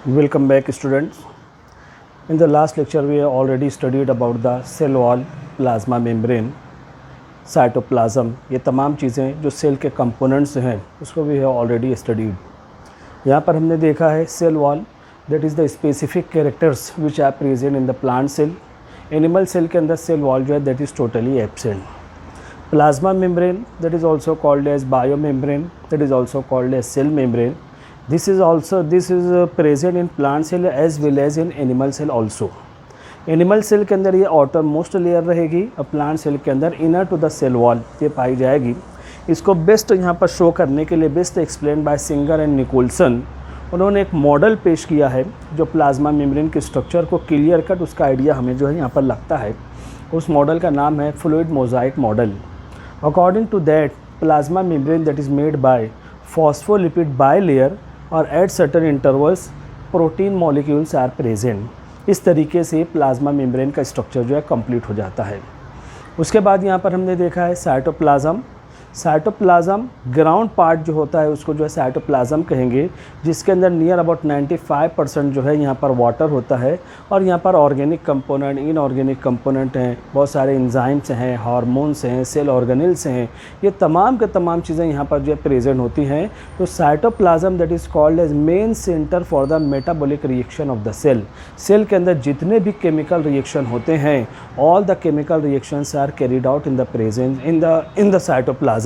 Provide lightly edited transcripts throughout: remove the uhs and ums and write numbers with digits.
Welcome back, students. In the last lecture we have already studied about the cell wall, plasma membrane, cytoplasm, ये तमाम चीज़ें जो cell के components हैं उसको भी है ऑलरेडी स्टडीड। यहाँ पर हमने देखा है cell wall, that is the specific characters which are present in the plant cell. Animal cell के अंदर सेल वॉल जो है that is totally absent. Plasma membrane, that is also called as bio membrane, that is also called as cell membrane. This is present in plant cell as well as in animal cell also. Animal cell के अंदर ये outer most layer रहेगी और plant cell के अंदर inner to the cell wall ये पाई जाएगी। इसको बेस्ट यहाँ पर शो करने के लिए best explain by Singer and Nicolson, उन्होंने एक मॉडल पेश किया है जो प्लाज्मा मेम्ब्रेन के स्ट्रक्चर को क्लियर कट उसका आइडिया हमें जो है यहाँ पर लगता है। उस मॉडल का नाम है fluid mosaic model. According to that plasma membrane that is made by phospholipid bilayer और at certain intervals protein molecules are present. इस तरीके से प्लाज्मा मेम्ब्रेन का स्ट्रक्चर जो है कंप्लीट हो जाता है। उसके बाद यहाँ पर हमने देखा है साइटोप्लाज्म। साइटोप्लाज्म ग्राउंड पार्ट जो होता है उसको जो है साइटोप्लाज्म कहेंगे, जिसके अंदर नियर अबाउट 95% जो है यहाँ पर वाटर होता है और यहाँ पर ऑर्गेनिक कंपोनेंट, इनऑर्गेनिक कंपोनेंट हैं, बहुत सारे एंजाइम्स हैं, हार्मोन्स हैं, सेल ऑर्गेनेल्स हैं, ये तमाम के तमाम चीज़ें यहाँ पर जो है प्रेजेंट होती हैं। तो cytoplasm that is called as main centre for the metabolic reaction of the cell. Cell के अंदर जितने भी केमिकल रिएक्शन होते हैं, all the chemical reactions are carried out in the presence in the cytoplasm.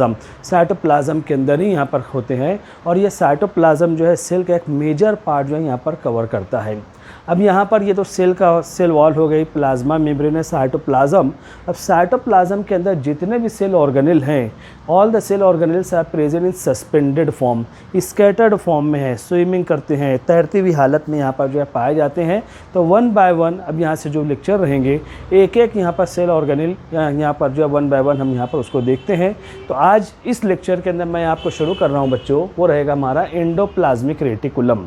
Cytoplasm के अंदर ही यहाँ पर होते हैं और ये साइटोप्लाज्म जो है सेल का एक मेजर पार्ट जो है यहाँ पर कवर करता है। अब यहाँ पर ये तो सेल वॉल हो गई, प्लाज्मा मेम्ब्रेन है, साइटोप्लाज्म। अब साइटोप्लाज्म के अंदर जितने भी सेल ऑर्गेनेल हैं, all the cell organelles are present in suspended form, scattered form में है, स्विमिंग करते हैं, तैरती हुई हालत में यहाँ पर जो है पाए जाते हैं। तो वन बाय वन अब यहाँ से जो लेक्चर रहेंगे एक एक यहाँ पर सेल ऑर्गेनेल यहाँ पर जो है वन बाय वन हम यहाँ पर उसको देखते हैं। तो आज इस लेक्चर के अंदर मैं आपको शुरू कर रहा हूँ बच्चों, वो रहेगा हमारा एंडोप्लाज्मिक रेटिकुलम।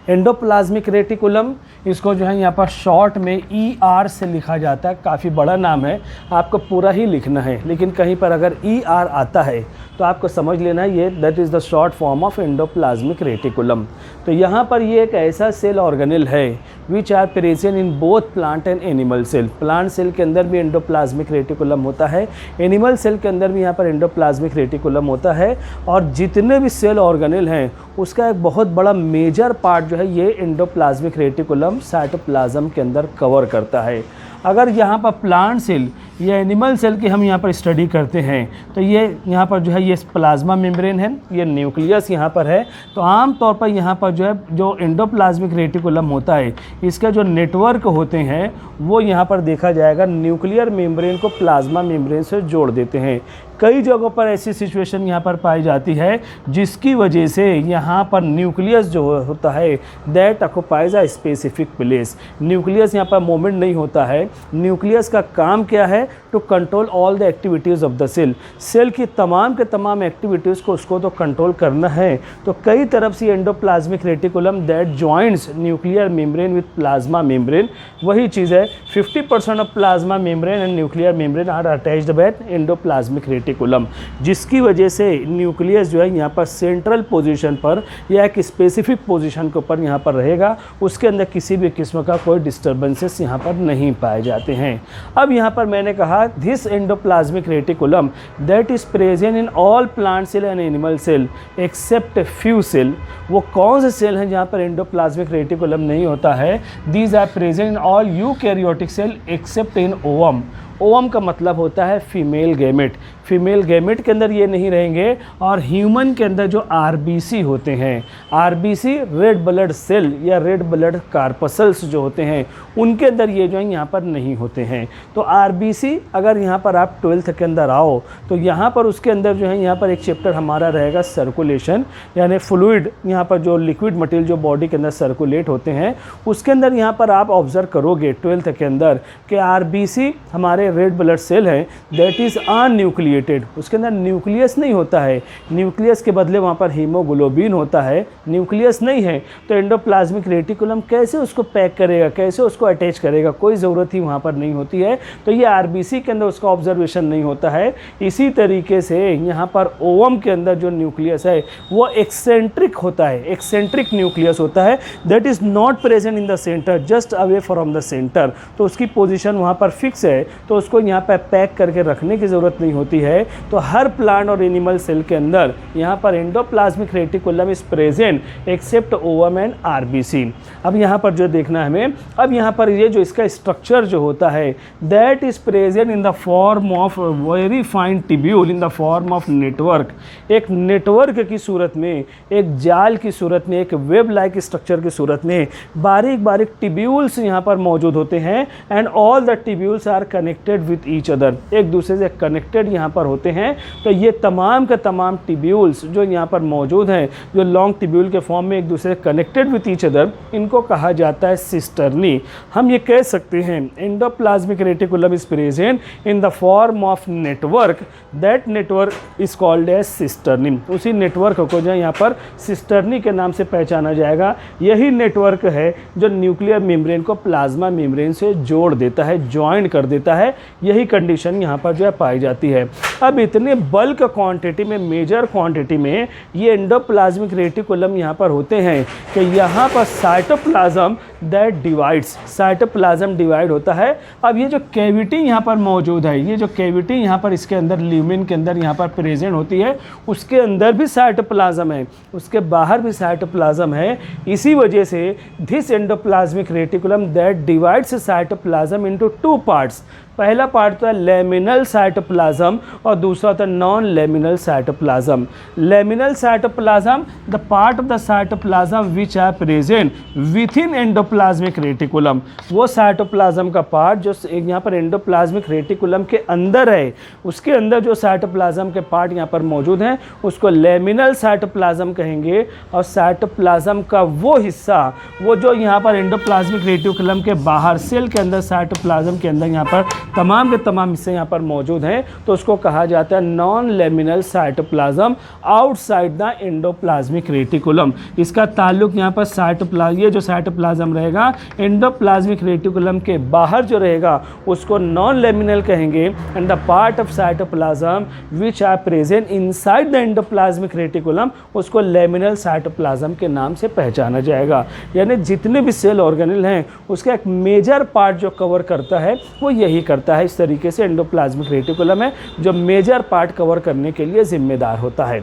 एंडोप्लाज्मिक रेटिकुलम, इसको जो है यहाँ पर शॉर्ट में ER से लिखा जाता है। काफ़ी बड़ा नाम है, आपको पूरा ही लिखना है, लेकिन कहीं पर अगर ER आता है तो आपको समझ लेना है ये that is the short form of endoplasmic reticulum. तो यहाँ पर ये एक ऐसा सेल ऑर्गेनेल है which are present in both plant and animal cell. Plant cell के अंदर भी एंडोप्लाज्मिक रेटिकुलम होता है, एनिमल सेल के अंदर भी यहाँ पर एंडोप्लाज्मिक रेटिकुलम होता है। और जितने भी सेल ऑर्गेनेल हैं उसका एक बहुत बड़ा मेजर पार्ट जो है ये एंडोप्लाज्मिक रेटिकुलम साइटोप्लाज्म के अंदर कवर करता है। अगर यहाँ पर प्लांट सेल या एनिमल सेल की हम यहाँ पर स्टडी करते हैं तो ये यहाँ पर जो है ये प्लाज्मा मेम्ब्रेन है, ये न्यूक्लियस यहाँ पर है। तो आम तौर पर यहाँ पर जो है जो एंडोप्लाज्मिक रेटिकुलम होता है इसका जो नेटवर्क होते हैं वो यहाँ पर देखा जाएगा न्यूक्लियर मेम्ब्रेन को प्लाज्मा मेम्ब्रेन से जोड़ देते हैं। कई जगहों पर ऐसी सिचुएशन यहाँ पर पाई जाती है जिसकी वजह से यहाँ पर न्यूक्लियस जो होता है that occupies a specific place. Nucleus यहाँ पर मूवमेंट नहीं होता है। न्यूक्लियस का काम क्या है? To control all the activities of the cell. Cell की तमाम के तमाम एक्टिविटीज़ को उसको तो कंट्रोल करना है। तो कई तरफ से endoplasmic reticulum that joints nuclear membrane with plasma membrane, वही चीज़ है 50% of plasma membrane and nuclear membrane are attached with endoplasmic reticulum, जिसकी वजह से न्यूक्लियस जो है यहाँ पर सेंट्रल पोजीशन पर या एक स्पेसिफिक पोजीशन के ऊपर यहाँ पर रहेगा। उसके अंदर किसी भी किस्म का कोई डिस्टर्बेंसेस यहाँ पर नहीं पाए जाते हैं। अब यहाँ पर मैंने कहा this endoplasmic reticulum that is present in all plant cell and animal cell except few cell. वो कौन से सेल हैं जहाँ पर एंडोप्लाज्मिक रेटिकुलम नहीं होता है? These are present in all eukaryotic cell except in ovum. Ovum का मतलब होता है फीमेल गैमेट। फीमेल गैमेट के अंदर ये नहीं रहेंगे। और ह्यूमन के अंदर जो आरबीसी होते हैं, आरबीसी रेड ब्लड सेल या रेड ब्लड कार्पसल्स जो होते हैं उनके अंदर ये जो है यहाँ पर नहीं होते हैं। तो आरबीसी अगर यहाँ पर आप 12th के अंदर आओ तो यहाँ पर उसके अंदर जो है यहाँ पर एक चैप्टर हमारा रहेगा सर्कुलेशन, यानी फ्लूइड, यहाँ पर जो लिक्विड मटेरियल जो बॉडी के अंदर सर्कुलेट होते हैं उसके अंदर यहाँ पर आप ऑब्जर्व करोगे 12th के अंदर कि आरबीसी हमारे हमारे रेड ब्लड सेल है दैट इज़ अनन्यूक्लिएटेड, उसके अंदर न्यूक्लियस नहीं होता है, न्यूक्लियस के बदले वहाँ पर हीमोग्लोबिन होता है, न्यूक्लियस नहीं है। तो एंडोप्लाज्मिक रेटिकुलम कैसे उसको पैक करेगा, कैसे उसको अटैच करेगा, कोई ज़रूरत ही वहाँ पर नहीं होती है। तो ये आरबीसी के अंदर उसका ऑब्जर्वेशन नहीं होता है। इसी तरीके से यहाँ पर ओवम के अंदर जो न्यूक्लियस है वो एक्सेंट्रिक होता है, एक्सेंट्रिक न्यूक्लियस होता है, that is not present in the centre, just away from the centre. तो उसकी पोजीशन वहाँ पर फिक्स है, तो उसको यहाँ पर पैक करके रखने की ज़रूरत नहीं होती है। तो हर प्लांट और एनिमल सेल के अंदर यहाँ पर endoplasmic reticulum is present except ovum and RBC. अब यहाँ पर जो देखना है हमें, अब यहाँ पर ये जो इसका स्ट्रक्चर जो होता है that is present in the form of very fine tubule, in the form of network, एक नेटवर्क की सूरत में, एक जाल की सूरत में, एक वेब लाइक स्ट्रक्चर की सूरत में बारीक बारीक टिब्यूल्स यहाँ पर मौजूद होते हैं। And all the tubules are connected with each other, एक दूसरे से कनेक्टेड यहाँ पर होते हैं। तो ये तमाम के तमाम टिब्यूल्स जो यहाँ पर मौजूद हैं, जो लॉन्ग टिब्यूल के फॉर्म में एक दूसरे से कनेक्टेड विथ ईच अदर, इनको कहा जाता है सिस्टर्नी। हम ये कह सकते हैं endoplasmic reticulum is present in the form of network, that network is called as cisternae. उसी नेटवर्क को जो यहाँ पर सिस्टर्नी के नाम से पहचाना जाएगा। यही नेटवर्क है जो न्यूक्लियर मेम्ब्रेन को प्लाज्मा मेम्ब्रेन से जोड़ देता है, ज्वाइन कर देता है। यही कंडीशन यहाँ पर जो है पाई जाती है। अब इतने बल्क क्वांटिटी में, मेजर क्वांटिटी में ये एंडोप्लाज्मिक रेटिकुलम यहाँ पर होते हैं कि यहाँ पर cytoplasm that divides, cytoplasm divide होता है। अब ये जो कैविटी यहाँ पर मौजूद है, ये जो कैविटी यहाँ पर इसके अंदर ल्यूमेन के अंदर यहाँ पर प्रेजेंट होती है, उसके अंदर भी साइटोप्लाज्म है, उसके बाहर भी साइटोप्लाज्म है। इसी वजह से this endoplasmic reticulum that divides cytoplasm into two parts. पहला पार्ट तो है लेमिनल साइटोप्लाज्म और दूसरा होता है non luminal cytoplasm. Luminal cytoplasm the part of the cytoplasm which are present within endoplasmic reticulum, वो साइटोप्लाज्म का पार्ट जो यहाँ पर एंडोप्लाज्मिक रेटिकुलम के अंदर है, उसके अंदर जो साइटोप्लाज्म के पार्ट यहाँ पर मौजूद हैं उसको लेमिनल साइटोप्लाज्म कहेंगे। और साइटोप्लाज्म का वो हिस्सा, वो जो यहाँ पर एंडोप्लाज्मिक रेटिकुलम के बाहर सेल के अंदर, साइटोप्लाज्म के अंदर यहाँ पर तमाम के तमाम हिस्से यहाँ पर मौजूद हैं, तो उसको कहा जाता है non luminal cytoplasm outside the endoplasmic reticulum. इसका ताल्लुक यहाँ पर साइटोप्लाज्म, ये जो साइटोप्लाज्म रहेगा एंडोप्लाज्मिक रेटिकुलम के बाहर जो रहेगा उसको नॉन लेमिनल कहेंगे। And the part of cytoplasm which are present inside the endoplasmic reticulum, उसको लेमिनल साइटोप्लाज्म के नाम से पहचाना जाएगा। यानी जितने भी सेल ऑर्गेनेल हैं उसका एक मेजर पार्ट जो कवर करता है वो यही करता है। इस तरीके से एंडोप्लाज्मिक रेटिकुलम है जो मेजर पार्ट कवर करने के लिए जिम्मेदार होता है।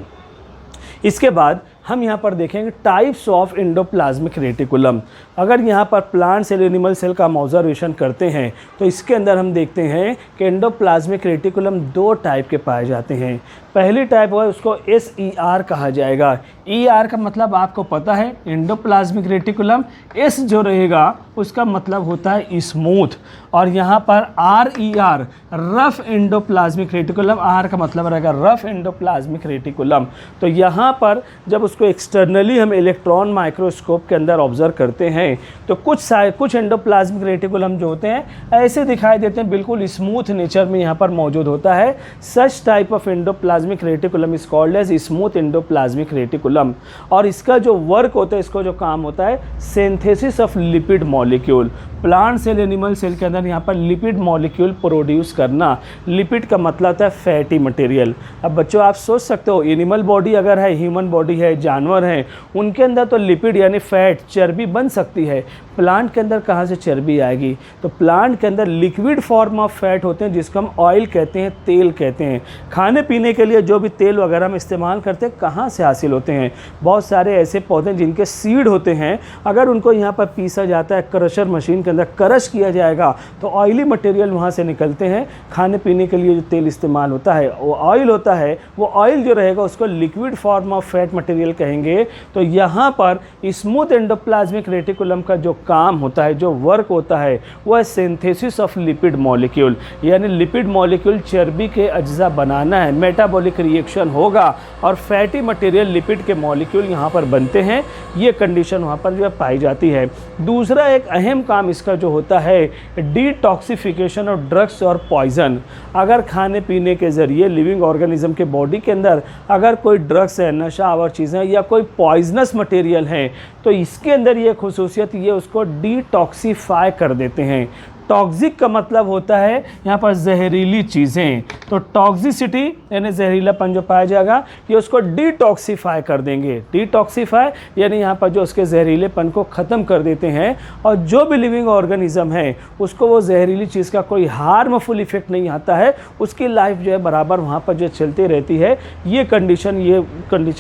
इसके बाद हम यहाँ पर देखेंगे टाइप्स ऑफ एंडोप्लाज्मिक रेटिकुलम। अगर यहाँ पर प्लांट सेल, एनिमल सेल का हम ऑब्जर्वेशन करते हैं तो इसके अंदर हम देखते हैं कि एंडोप्लाज्मिक रेटिकुलम दो टाइप के पाए जाते हैं। पहली टाइप है उसको SER कहा जाएगा। ER का मतलब आपको पता है, एंडोप्लाज्मिक रेटिकुलम। S जो रहेगा उसका मतलब होता है स्मूथ, और यहाँ पर RER rough endoplasmic reticulum, R का मतलब रहेगा रफ एंडोप्लाज्मिक रेटिकुलम। तो यहाँ पर जब उसको एक्सटर्नली हम इलेक्ट्रॉन माइक्रोस्कोप के अंदर ऑब्जर्व करते हैं तो कुछ एंडोप्लाज्मिक रेटिकुलम जो होते हैं ऐसे दिखाई देते हैं, बिल्कुल स्मूथ नेचर में यहाँ पर मौजूद होता है। Such type of endoplasmic reticulum is called as smooth endoplasmic reticulum. और इसका जो वर्क होता है, इसको जो काम होता है, synthesis of lipid molecule. Plant cell, animal cell के अंदर यहाँ पर लिपिड मॉलिक्यूल प्रोड्यूस करना। लिपिड का मतलब होता है फैटी मटेरियल। अब बच्चों आप सोच सकते हो, एनिमल बॉडी अगर है, ह्यूमन बॉडी है, जानवर हैं, उनके अंदर तो लिपिड यानी फैट, चर्बी बन सकती है। प्लांट के अंदर कहाँ से चर्बी आएगी? तो प्लांट के अंदर लिक्विड फॉर्म ऑफ फैट होते हैं जिसको हम ऑयल कहते हैं, तेल कहते हैं। खाने पीने के लिए जो भी तेल वगैरह हम इस्तेमाल करते हैं कहाँ से हासिल होते हैं? बहुत सारे ऐसे पौधे हैं जिनके सीड होते हैं, अगर उनको यहाँ पर पीसा जाता है, क्रशर मशीन के अंदर क्रश किया जाएगा तो ऑयली मटेरियल वहाँ से निकलते हैं। खाने पीने के लिए जो तेल इस्तेमाल होता है वो ऑयल होता है, वो ऑयल जो रहेगा उसको liquid form of fat material level कहेंगे तो यहाँ पर स्मूथ एंडोप्लाज्मिक रेटिकुलम का जो काम होता है, जो वर्क होता है, वह सिंथेसिस ऑफ लिपिड मॉलिक्यूल, यानी लिपिड मॉलिक्यूल चर्बी के अज्जा बनाना है, मेटाबॉलिक रिएक्शन होगा और फैटी मटेरियल लिपिड के मॉलिक्यूल यहाँ पर बनते हैं। ये कंडीशन वहाँ पर जो है पाई जाती है। दूसरा एक अहम काम इसका जो होता है, डिटॉक्सिफिकेशन ऑफ ड्रग्स और पॉइजन। अगर खाने पीने के ज़रिए लिविंग ऑर्गेनिज्म के बॉडी के अंदर अगर कोई ड्रग्स है, नशा और चीज़ें या कोई पॉइजनस मटेरियल है, तो इसके अंदर ये खुसूसियत ये उसको डिटॉक्सीफाई कर देते हैं। टॉक्सिक का मतलब होता है यहाँ पर जहरीली चीज़ें, तो टॉक्सिसिटी यानी जहरीलापन जो पाया जाएगा ये उसको डिटॉक्सीफाई कर देंगे। डिटॉक्सीफाई यानी यहाँ पर जो उसके जहरीलेपन को ख़त्म कर देते हैं और जो भी लिविंग ऑर्गेनिज्म है उसको वो जहरीली चीज़ का कोई हार्मफुल इफेक्ट नहीं आता है, उसकी लाइफ जो है बराबर वहाँ पर जो चलती रहती है। ये कंडीशन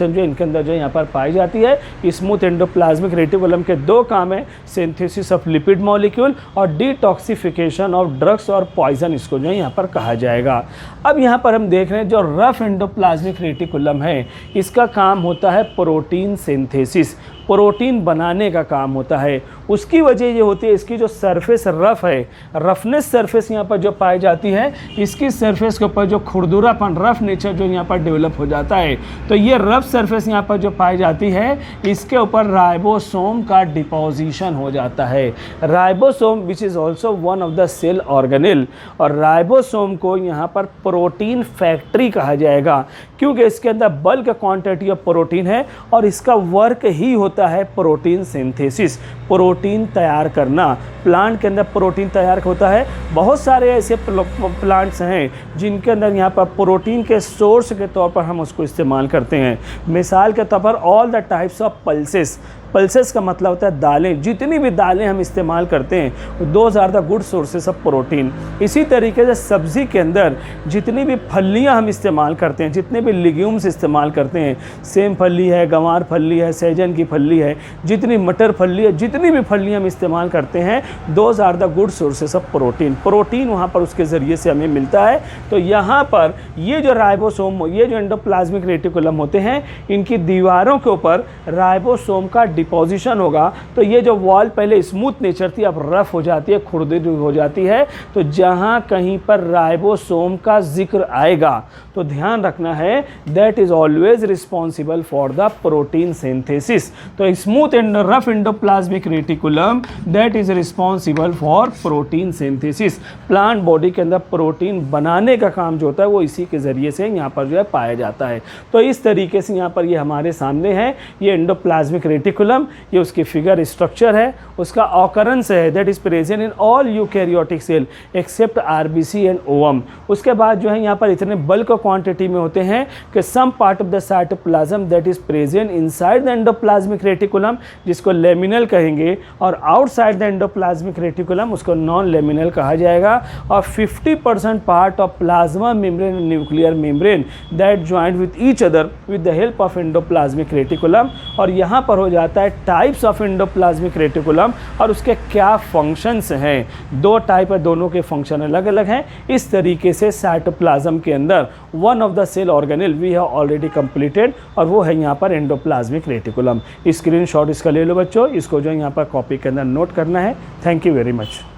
जो इनके अंदर जो यहाँ पर पाई जाती है। स्मूथ एंडोप्लाज्मिक रेटिकुलम के दो काम है, सिंथेसिस ऑफ लिपिड मॉलिक्यूल और डिटॉक्सिफिकेशन ऑफ ड्रग्स और पॉइजन, इसको जो है यहाँ पर कहा जाएगा। अब यहाँ पर हम देख रहे हैं जो रफ एंडोप्लाज्मिक रेटिकुलम है, इसका काम होता है प्रोटीन सिंथेसिस, प्रोटीन बनाने का काम होता है। उसकी वजह ये होती है इसकी जो सरफेस रफ है, रफनेस सरफेस यहाँ पर जो पाई जाती है, इसकी सरफेस के ऊपर जो खुरदुरापन, रफ नेचर जो यहाँ पर डेवलप हो जाता है, तो ये रफ सरफेस यहाँ पर जो पाई जाती है, इसके ऊपर राइबोसोम का डिपोजिशन हो जाता है। Ribosome which is also one of the cell organelle, और राइबोसोम को यहाँ पर प्रोटीन फैक्ट्री कहा जाएगा क्योंकि इसके अंदर बल्क क्वांटिटी ऑफ प्रोटीन है और इसका वर्क ही होता है प्रोटीन सिंथेसिस, प्रोटीन तैयार करना। प्लांट के अंदर प्रोटीन तैयार होता है। बहुत सारे ऐसे प्लांट्स हैं जिनके अंदर यहाँ पर प्रोटीन के सोर्स के तौर पर हम उसको इस्तेमाल करते हैं। मिसाल के तौर पर all the types of pulses, pulses का मतलब होता है दालें, जितनी भी दालें हम इस्तेमाल करते हैं those are the good sources of protein. इसी तरीके से सब्ज़ी के अंदर जितनी भी फलियां हम इस्तेमाल करते हैं, जितने भी लिग्यूम्स इस्तेमाल करते हैं, सेम फली है, गंवार फली है, सहजन की फली है, जितनी मटर फली है, जितनी भी फलियां हम इस्तेमाल करते हैं those are the good sources of protein. Protein वहाँ पर उसके ज़रिए से हमें मिलता है। तो यहाँ पर ये जो राइबोसोम, ये जो एंडोप्लाज्मिक रेटिकुलम होते हैं, इनकी दीवारों के ऊपर राइबोसोम का डिपोजिशन होगा। तो ये जो वॉल पहले स्मूथ नेचर थी अब रफ हो जाती है, खुरदरी हो जाती है। तो जहाँ कहीं पर राइबोसोम का जिक्र आएगा तो ध्यान रखना है that is always responsible for the protein synthesis. तो smooth and rough endoplasmic reticulum that is responsible for protein synthesis. Plant body के अंदर प्रोटीन बनाने का काम जो होता है वो इसी के ज़रिए से यहाँ पर जो है पाया जाता है। तो इस तरीके से यहाँ पर ये हमारे सामने है, ये एंडोप्लाज्मिक रेटिकुलम, ये उसकी फिगर स्ट्रक्चर है, उसका ऑकरेंस है that is present in all eukaryotic cell except RBC and ovum. उसके बाद जो है यहाँ पर इतने बल्क क्वांटिटी में होते हैं कि some part of the cytoplasm that is present inside the endoplasmic reticulum, जिसको लेमिनल कहेंगे, और आउटसाइड द एंडोप्लाज्मिक रेटिकुलम उसको नॉन लेमिनल कहा जाएगा। और 50% part of plasma membrane and nuclear membrane that joint with each other with the help of endoplasmic reticulum. और यहाँ पर हो जाता है टाइप्स ऑफ एंडोप्लाज्मिक रेटिकुलम और उसके क्या फंक्शंस हैं। दो टाइप है, दोनों के फंक्शन अलग अलग हैं। इस तरीके से साइटोप्लाज्म के अंदर one of the cell organelle we have already completed, और वो है यहाँ पर एंडोप्लाज्मिक रेटिकुलम। स्क्रीनशॉट इसका ले लो बच्चों, इसको जो यहाँ पर कॉपी के अंदर नोट करना है। Thank you very much.